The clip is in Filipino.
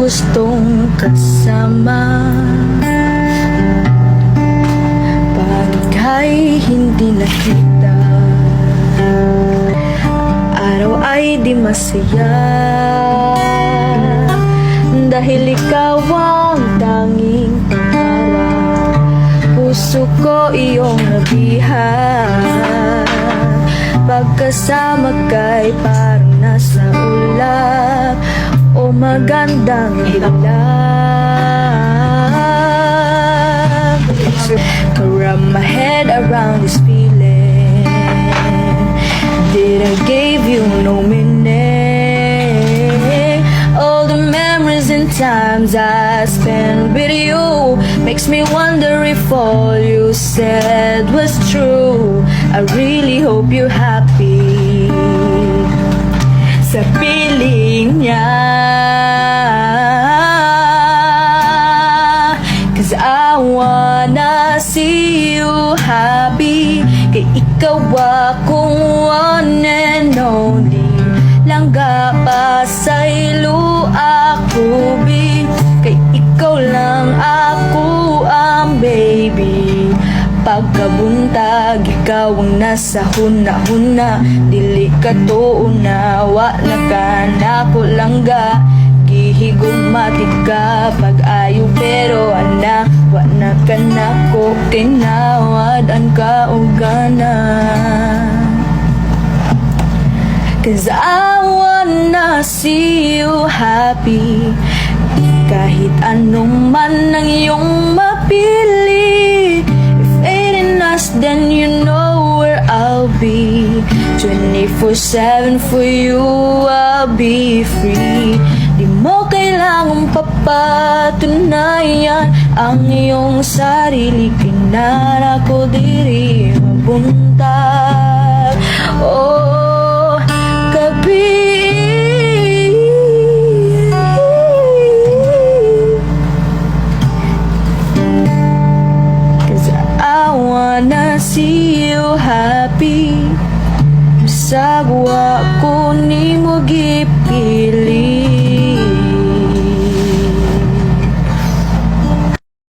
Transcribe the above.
gustong kasama. Pag ika'y hindi nakita, araw ay di masaya, dahil ikaw ang tanging pangarap. Puso ko iyong nabihan, pagkasama ka'y parang nasa ulap o magandang hilap. Wrap my head around this feeling. Did I give you no meaning? All the memories and times I spent with you makes me wonder if all you said was true. I really hope you're happy sa piling niya, 'cause I wanna see you happy. Kay ikaw akong one and only, langga pa sa ilo ako bi. Kay ikaw lang ako ang baby. Pagkabuntag, ikaw ang nasa huna-huna. Dili ka to unawa na ka na ko langga. Gihigumati ka pag-ayo pero anak, wa na ka na ko kinawadan ka o gana. 'Cause I wanna see you happy, kahit anong man ang iyong mapili. Then you know where I'll be. 24/7 for you, I'll be free. Di mo kailangang papatunayan ang iyong sarili. Kinara ko diri mabuntag. Oh, gabi. Wanna see you happy. Masagwa ko ni mo gipili.